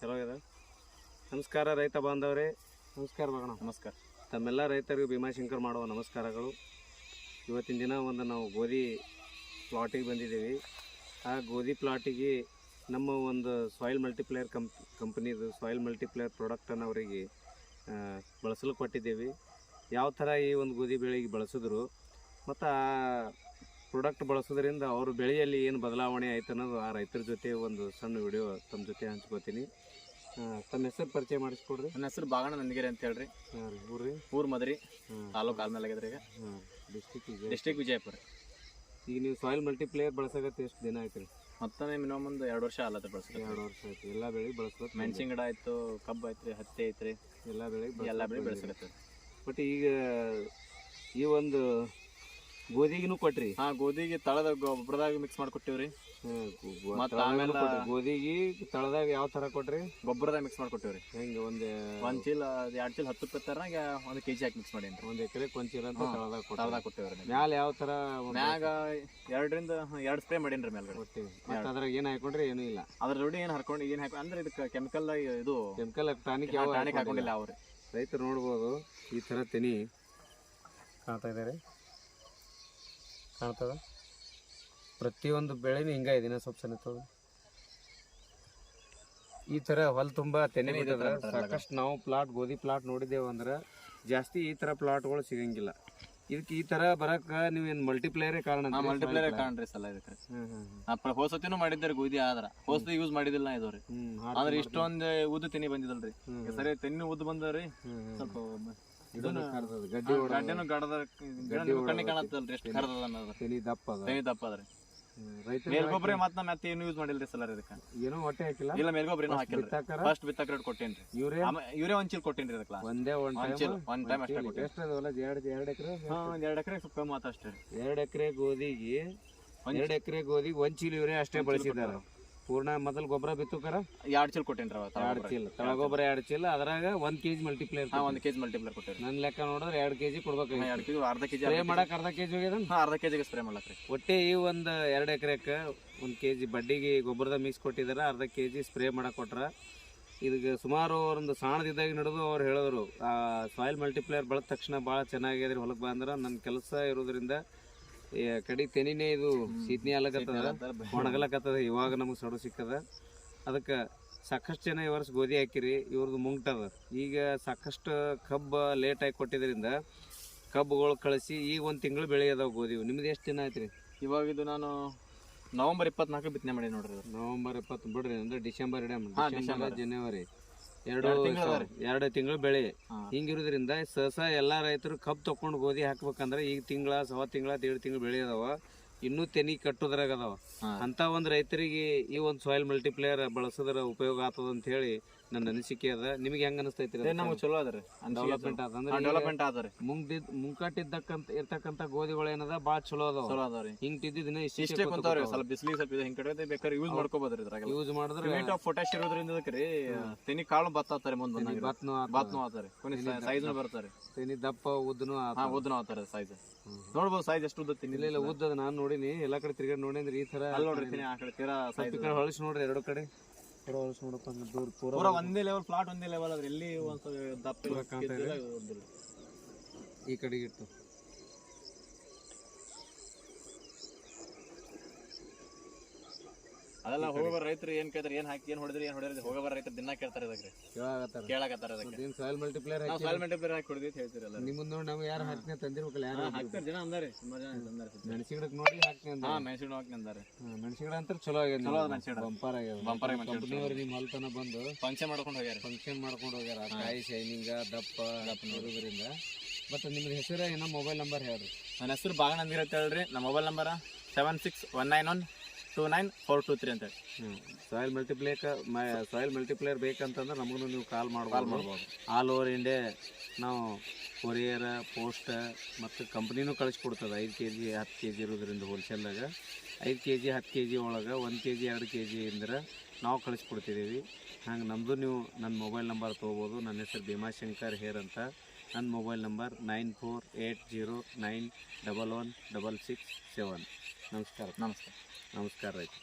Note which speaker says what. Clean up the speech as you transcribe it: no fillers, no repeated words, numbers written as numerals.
Speaker 1: ಚಲೋ ಇದೆ. ನಮಸ್ಕಾರ ರೈತ ಬಾಂಧವರೇ. ನಮಸ್ಕಾರ ಮಗಣ.
Speaker 2: ನಮಸ್ಕಾರ.
Speaker 1: ತಮ್ಮೆಲ್ಲ ರೈತರಿಗೂ ಭೀಮಾಶಂಕರ್ ಮಾಡುವ ನಮಸ್ಕಾರಗಳು. ಇವತ್ತಿನ ದಿನ ನಾವು ಗೋಧಿ ಪ್ಲಾಟಿಗೆ ಬಂದಿದ್ದೀವಿ. ಆ ಗೋಧಿ ಪ್ಲಾಟಿಗೆ ನಮ್ಮ ಒಂದು ಸಾಯಿಲ್ ಮಲ್ಟಿಪ್ಲೇಯರ್ ಕಂಪ್ನಿದು ಸಾಯಿಲ್ ಮಲ್ಟಿಪ್ಲೇಯರ್ ಪ್ರಾಡಕ್ಟನ್ನು ಅವರಿಗೆ ಬಳಸಲು ಕೊಟ್ಟಿದ್ದೀವಿ. ಯಾವ ಥರ ಈ ಒಂದು ಗೋಧಿ ಬೆಳೆಗೆ ಬಳಸಿದ್ರು ಮತ್ತು ಆ ಪ್ರಾಡಕ್ಟ್ ಬಳಸೋದ್ರಿಂದ ಅವ್ರ ಬೆಳೆಯಲ್ಲಿ ಏನು ಬದಲಾವಣೆ ಆಯ್ತು ಅನ್ನೋದು ಆ ರೈತರ ಜೊತೆ ಒಂದು ಸಣ್ಣ ವಿಡಿಯೋ ತಮ್ಮ ಜೊತೆ ಹಂಚ್ಕೋತೀನಿ. ತಮ್ಮ ಹೆಸರು ಪರಿಚಯ ಮಾಡಿಸ್ಕೊಡ್ರಿ.
Speaker 2: ನನ್ನ ಹೆಸರು ಬಾಗಣ ನಂದಿಗೆರೆ ಅಂತ ಹೇಳ್ರಿ. ಊರು ಮದರಿ, ತಾಲೂಕು ಆದ್ಮೇಲೆ ಆಗಿದ್ರಿ. ಈಗ ಡಿಸ್ಟಿಕ್ ವಿಜಯಪುರ.
Speaker 1: ಈಗ ನೀವು ಸಾಯಿಲ್ ಮಲ್ಟಿಪ್ಲೇಯರ್ ಬಳಸಕತ್ತೆ ಎಷ್ಟು ದಿನ ಆಯ್ತು ರೀ?
Speaker 2: ಮತ್ತೆ ಮಿನಿಮಮ್ ಒಂದು 2 ವರ್ಷ ಆಲತ್ತೆ ಬಳಸಕ್ಕೆ.
Speaker 1: 2 ವರ್ಷ ಆಯ್ತು. ಎಲ್ಲ ಬೆಳೆ ಬಳಸ್ಬೇಕು.
Speaker 2: ಮೆಣಸಿನ ಗಿಡ ಆಯ್ತು, ಕಬ್ಬು ಐತ್ರಿ, ಹತ್ತಿ ಐತ್ರಿ,
Speaker 1: ಎಲ್ಲ ಬೆಳೆ
Speaker 2: ಬೆಳೆಸಕತ್ತೆ.
Speaker 1: ಬಟ್ ಈಗ ಈ ಒಂದು ಗೋಧಿಗೂ ಕೊಟ್ರಿ.
Speaker 2: ಗೋಧಿಗೆ ತಳದ ಗೊಬ್ಬರದಾಗ ಮಿಕ್ಸ್ ಮಾಡಿ ಕೊಟ್ಟಿವ್ರಿ.
Speaker 1: ಮತ್ತೆ ಆಮೇಲೆ ಗೋಧಿಗೆ ತಳದಾಗ ಯಾವ ತರ ಕೊಟ್ರಿ?
Speaker 2: ಗೊಬ್ಬರದಾಗ ಮಿಕ್ಸ್ ಮಾಡಿ ಕೊಟ್ಟಿವ್ರಿ.
Speaker 1: ಹೆಂಗೆ ಒಂದು
Speaker 2: ಚೀಲ 2 ಚೀಲ 10 ರೂಪಾಯಿನಾಗ 1 kg ಹಾಕಿ ಮಿಕ್ಸ್ ಮಾಡಿ.
Speaker 1: 1 ಎಕರೆಗೆ 1 ಚೀಲ ಅಂತ
Speaker 2: ತಳದಾಗ ಕೊಟ್ಟಿವ್ರಿ.
Speaker 1: ಮ್ಯಾಲ ಯಾವ ತರ?
Speaker 2: ಮ್ಯಾಗ 2 ಸ್ಪ್ರೇ ಮಾಡೀನ್ರಿ ಮೇಲ್ಗಡೆ.
Speaker 1: ಮತ್ತೆ ಅದ್ರಾಗ ಏನ್ ಹಾಕೊಂಡ್ರಿ? ಏನೂ ಇಲ್ಲ.
Speaker 2: ಅದ್ರ ಜೋಡಿ ಏನ್ ಹರ್ಕೊಂಡು ಏನ್ ಹಾಕಿ ಅಂದ್ರೆ ಇದಕ್ಕೆ ಕೆಮಿಕಲ್
Speaker 1: ಟಾನಿಕ್
Speaker 2: ಹಾಕೊಂಡಿಲ್ಲ ಅವ್ರಿ.
Speaker 1: ರೈತರು ನೋಡ್ಬೋದು ಈ ತರ ತೆನಿ ಕಾಣ್ತಾ ಇದ್ದಾರೆ. ಕಾಣ್ತದ ಪ್ರತಿಯೊಂದು ಬೆಳೆನೂ ಹಿಂಗ ಇದೆ. ಸ್ವಲ್ಪ ಸಣ್ಣ ಈ ತರ ಹೊಲ ತುಂಬಾ ತೆನೆ ಬಿದ್ದದ. ಸಾಕಷ್ಟು ನಾವು ಗೋಧಿ ಪ್ಲಾಟ್ ನೋಡಿದ್ದೇವೆ ಅಂದ್ರೆ ಜಾಸ್ತಿ ಈ ತರ ಪ್ಲಾಟ್ಗಳು ಸಿಗಂಗಿಲ್ಲ. ಇದಕ್ಕೆ ಈ ತರ ಬರಕ ನೀವೇನ್ ಮಲ್ಟಿಪ್ಲೇಯರೇ ಕಾರಣ?
Speaker 2: ಮಲ್ಟಿಪ್ಲೇಯರ್ ಕಾಣ್ರಿ ಸಲ ಇದಕ್ಕೆ. ಹೋಸತಿನೂ ಮಾಡಿದ್ದಾರೆ ಗೋಧಿ, ಆದ್ರ ಹೋಸತಿ ಯೂಸ್ ಮಾಡಿದಿಲ್ಲ ಇದಾವ್ರಿ. ಆದ್ರೆ ಇಷ್ಟೊಂದು ಉದ್ದು ತೆನಿ ಬಂದಿದಲ್ರಿ. ಸರಿ ತೆನಿ ಉದ್ದು ಬಂದವ್ರಿ. ಸ್ವಲ್ಪ ಗಡ್ಡೆನು ಕಣ್ಣಿ ಕಾಣತ್ತಲ್ರಿ ಎಷ್ಟು ಕರ್ದದ ಅನ್ನೋದು. ತೆನಿ ದಪ್ಪ ಅದ್ರಿ. ಮೇಲ್ಗೊಬ್ಬರ ಮತ್ತೆ ಏನು ಯೂಸ್ ಮಾಡಿಲ್ರಿ ಸಲ ಇದಕ್ಕೆ.
Speaker 1: ಏನೋ ಹೊಟ್ಟೆ ಹಾಕಿಲ್ಲ.
Speaker 2: ಇಲ್ಲ ಮೇಲ್ಗೊಬ್ಬರ ಹಾಕಿಲ್ಲ. ಫಸ್ಟ್ ಬಿತ್ತಕ ರೇಟ್ ಕೊಟ್ಟೇನ್ರಿ. ಯೂರಿಯಾ 1 ಚೀಲ ಕೊಟ್ಟೇನ್ರಿ ಇದಕ್ಕೆ.
Speaker 1: ಒಂದೇ
Speaker 2: ಒನ್ ಟೈಮ್ ಅಷ್ಟೇ ಕೊಟ್ಟೆ.
Speaker 1: ಎಷ್ಟು ಅದಲ್ಲ? 2 ಎಕರೆ.
Speaker 2: 2 ಎಕರೆ ಸ್ವಲ್ಪ ಕಮ್ಮಿ ಆತ ಅಷ್ಟೇ.
Speaker 1: 2 ಎಕರೆ ಗೋಧಿಗೆ 2 ಎಕರೆ ಗೋಧಿಗೆ 1 ಚೀಲ ಯೂರಿಯಾ ಅಷ್ಟೇ ಬಳಸಿದಾರ. ಪೂರ್ಣ ಮೊದಲು ಗೊಬ್ಬರ ಬಿತ್ತುಕರ
Speaker 2: 2 ಚೀಲ ಕೊಟ್ಟೇನ್ರಿ.
Speaker 1: 2 ಚೀಲ ತಳ ಗೊಬ್ಬರ 2 ಚೀಲ, ಅದ್ರಾಗ 1 kg ಮಲ್ಟಿಪ್ಲೇಯರ್.
Speaker 2: 1 kg ಮಲ್ಟಿಪ್ಲೇಯರ್ ಕೊಟ್ಟೇರಿ.
Speaker 1: ನನ್ನ ಲೆಕ್ಕ ನೋಡಿದ್ರೆ 2 kg ಕೊಡ್ಬೇಕು.
Speaker 2: 2 kg, ಅರ್ಧ kg
Speaker 1: ಸ್ಪ್ರೇ ಮಾಡಕ್ ಅರ್ಧ kg ಹೋಗ್ಯದ.
Speaker 2: ಅರ್ಧ kg ಸ್ಪ್ರೇ ಮಾಡ್ಲಕ್ರಿ.
Speaker 1: ಒಟ್ಟೆ ಈ ಒಂದು 2 ಎಕರೆಕ್ಕೆ 1 kg ಬಡ್ಡಿಗೆ ಗೊಬ್ಬರದ ಮಿಕ್ಸ್ ಕೊಟ್ಟಿದಾರ. ಅರ್ಧ kg ಸ್ಪ್ರೇ ಮಾಡಕ್ ಕೊಟ್ರ. ಇದಕ್ಕೆ ಸುಮಾರು ಒಂದು ಸಾಣದಿದ್ದಾಗ ನಡೆದು ಅವ್ರು ಹೇಳಿದ್ರು ಸಾಯಿಲ್ ಮಲ್ಟಿಪ್ಲೇಯರ್ ಬಳದ ತಕ್ಷಣ ಭಾಳ ಚೆನ್ನಾಗಿದ್ರಿ ಹೊಲಕ್ಕೆ ಬಂದ್ರೆ ನನ್ನ ಕೆಲಸ ಇರೋದ್ರಿಂದ ಕಡೆ ತೆನಿನೇ ಇದು ಶೀತನಿ ಅಲ್ಲಕತ್ತದ, ಒಣಗಲಕತ್ತದ. ಇವಾಗ ನಮಗೆ ಸಡು ಸಿಕ್ಕದ. ಅದಕ್ಕೆ ಸಾಕಷ್ಟು ಜನ ಈ ವರ್ಷ ಗೋಧಿ ಹಾಕಿರಿ. ಇವ್ರದ್ದು ಮುಂಗ್ಟದ. ಈಗ ಸಾಕಷ್ಟು ಕಬ್ಬು ಲೇಟಾಗಿ ಕೊಟ್ಟಿದ್ರಿಂದ ಕಬ್ಬುಗಳು ಕಳಿಸಿ ಈಗ 1 ತಿಂಗಳು ಬೆಳೆ ಅದಾವ ಗೋಧಿ. ನಿಮ್ದು ಎಷ್ಟು ದಿನ ಆಯ್ತು ರೀ?
Speaker 2: ಇವಾಗ ಇದು ನಾನು ನವೆಂಬರ್ 24 ಬಿತ್ತನೆ ಮಾಡಿ ನೋಡ್ರಿ.
Speaker 1: ನವೆಂಬರ್ 20 ಬಿಡ್ರಿ ಅಂದ್ರೆ ಡಿಸೆಂಬರ್ ಜನವರಿ 2 ತಿಂಗಳು ಬೆಳೆ. ಹಿಂಗಿರೋದ್ರಿಂದ ಸಹಸ ಎಲ್ಲಾ ರೈತರು ಕಬ್ಬು ತಕೊಂಡು ಗೋಧಿ ಹಾಕ್ಬೇಕಂದ್ರೆ ಈಗ ತಿಂಗಳ 1.5 ತಿಂಗಳು ಬೆಳೆ ಅದಾವ. ಇನ್ನೂ ತೆನಿ ಕಟ್ಟೋದ್ರಾಗ ಅದಾವ. ಅಂತ ಒಂದು ರೈತರಿಗೆ ಈ ಒಂದು ಸಾಯಿಲ್ ಮಲ್ಟಿಪ್ಲೇಯರ್ ಬಳಸೋದ್ರ ಉಪಯೋಗ ಆಗ್ತದ ಅಂತ ಹೇಳಿ ನನ್ನ ಅನಿಸಿಕೆ ಅದ. ನಿಮ್ಗೆ ಹೆಂಗ ಅನಿಸ್ತೈತಿ?
Speaker 2: ನಮ್ಗೆ ಚಲೋ ಅದ್ರಿ.
Speaker 1: ಡೆವಲಪ್ಮೆಂಟ್
Speaker 2: ಆದ್ರಿ.
Speaker 1: ಮುಂಕಟ್ಟಿದ್ದಕ್ಕಂತ ಇರ್ತಕ್ಕಂಥ ಗೋಧಿಗಳು ಏನದ ಭಾಳ ಚಲೋ ಅದಾವ. ಹಿಂಗ್ ತಿದ್ದಿನ
Speaker 2: ಇಷ್ಟೇ ಕುಂತಾವ್ರಿ. ಸ್ವಲ್ಪ ಬಿಸಿಲಿಗೆ ಸ್ವಲ್ಪ ಹಿಂಗ್ ಕಡೆ ಬೇಕಾದ್ರೆ ಯೂಸ್ ಮಾಡ್ಕೋಬೋದ್ರಿ. ಇದ್ರಾಗ ಯೂಸ್ ಮಾಡಿದ್ರೆ ಪೊಟ್ಯಾಶ್ ಇರೋದ್ರಿಂದ ತೆನಿ ಕಾಳು ಬತ್ತಾತಾರೆ. ಮುಂದೆ ಬಾತ್ನು ಆತಾರೆ. ಸೈಜ್ ಬರ್ತಾರೆ.
Speaker 1: ತೆನಿ ದಪ್ಪ ಉದ್ದನು
Speaker 2: ಆತಾರೆ. ಸೈಜ್ ನೋಡ್ಬೋದು. ಸೈಜ್ ಎಷ್ಟು ಉದ್ದ ತಿನ್ನಿಲ್ಲ.
Speaker 1: ಇಲ್ಲ ಉದ್ದದ ನಾನು ನೋಡಿನಿ. ಎಲ್ಲಾ ಕಡೆ ತಿರ್ಗಾಡಿ ನೋಡಿ ಅಂದ್ರೆ ಈ ತರ
Speaker 2: ನೋಡ್ರಿ. ಆ ಕಡೆ ತೀರಾ
Speaker 1: ಹೊಳಸ್ ನೋಡ್ರಿ. 2 ಕಡೆ ಹೊಳಸ್ ನೋಡಪ್ಪ.
Speaker 2: ಪೂರಾ ಒಂದೇ ಲೆವೆಲ್ ಪ್ಲಾಟ್, ಒಂದೇ ಲೆವೆಲ್ ಅದ್ರ. ಎಲ್ಲಿ ಒಂದ್ ದಪ್ಪ
Speaker 1: ಈ ಕಡೆಗೆ ಇಟ್ಟು
Speaker 2: ಅದೆಲ್ಲ ಹೋಗೋಬಾರ ರೈತರು ಏನ್ ಕೇಳ್ತಾರೆ, ಏನ್ ಹಾಕಿ ಏನ್ ಹೊಡೆದ್ರಿ ಹೋಗೋಬಾರ ರೈತರು ದಿನ ಕೇಳ್ತಾರೆ. ಕೇಳಕತ್ತಾರ.
Speaker 1: ಸಾಯಿಲ್ ಮಲ್ಟಿಪ್ಲೇಯರ್
Speaker 2: ಹಾಕಿ ಹೊಡೆದಿ ಹೇಳ್ತಿರಲ್ಲ.
Speaker 1: ನಿಮ್ ನೋಡಿ ನಮ್ಗೆ ಯಾರು ಹಾಕ್ತೀನಿ ತಂದಿರ್ಬೇಕಲ್ಲ. ಯಾರು
Speaker 2: ಹಾಕ್ತಾರೆ ಜನ ಅಂದಾರೆ. ಸುಮಾರು ಜನ ತಂದಾರೆ.
Speaker 1: ಮೆಣಸಿ ಗಿಡಕ್ಕೆ ನೋಡಿ ಹಾಕ್ತೀನಿ ಅಂದ.
Speaker 2: ಮೆಣಸಿ ಗಿಡ ಹಾಕಿ ಅಂದಾರೆ.
Speaker 1: ಮೆಣಸಿ ಗಿಡ ಅಂತ ಚಲೋ ಆಗ್ಯದ. ಬಂಪರ್ ಆಗ್ಯದ. ಕಂಪ್ನಿಯವ್ರು ನಿಮ್ ಹೊಲ್ತನ ಬಂದು
Speaker 2: ಫಂಕ್ಷನ್ ಮಾಡ್ಕೊಂಡು
Speaker 1: ಹೋಗ್ಯಾರ. ಕಾಯಿ ಶೈನಿಂಗ್ ದಪ್ಪ ಇರೋದ್ರಿಂದ. ಬಟ್ ನಿಮ್ದು ಹೆಸರು ಏನೋ ಮೊಬೈಲ್ ನಂಬರ್ ಹೇಳ್ರಿ.
Speaker 2: ನನ್ನ ಹೆಸರು ಬಾಗಣ ನಂದಿಗೆರೆ ಅಂತ ಹೇಳ್ರಿ. ನಮ್ಮ ಮೊಬೈಲ್ ನಂಬರ್ 7619129423 ಅಂತ ಹೇಳಿ.
Speaker 1: ಸಾಯಿಲ್ ಮಲ್ಟಿಪ್ಲೇಯರ್ ಬೇಕಂತಂದ್ರೆ ನಮಗೂ ನೀವು ಕಾಲ್ ಮಾಡ್ಬೋದು. ಆಲ್ ಓವರ್ ಇಂಡಿಯಾ ನಾವು ಕೊರಿಯರ್, ಪೋಸ್ಟ್ ಮತ್ತು ಕಂಪ್ನಿನೂ ಕಳಿಸ್ಕೊಡ್ತದೆ. 5 kg 10 kg ಇರೋದ್ರಿಂದ ಹೋಲ್ಸೇಲ್ದಾಗ 5 kg 10 kg ಒಳಗೆ 1 kg 2 kg ಅಂದ್ರೆ ನಾವು ಕಳಿಸ್ಕೊಡ್ತಿದ್ದೀವಿ. ಹಂಗೆ ನಮ್ಮದು ನೀವು ನನ್ನ ಮೊಬೈಲ್ ನಂಬರ್ ತೊಗೋಬೋದು. ನನ್ನ ಹೆಸರು ಭೀಮಾಶಂಕರ್ ಹೇರ್ ಅಂತ. ನನ್ನ ಮೊಬೈಲ್ ನಂಬರ್ 9480911667. ನಮಸ್ಕಾರ.
Speaker 2: ನಮಸ್ಕಾರ ರೈತ.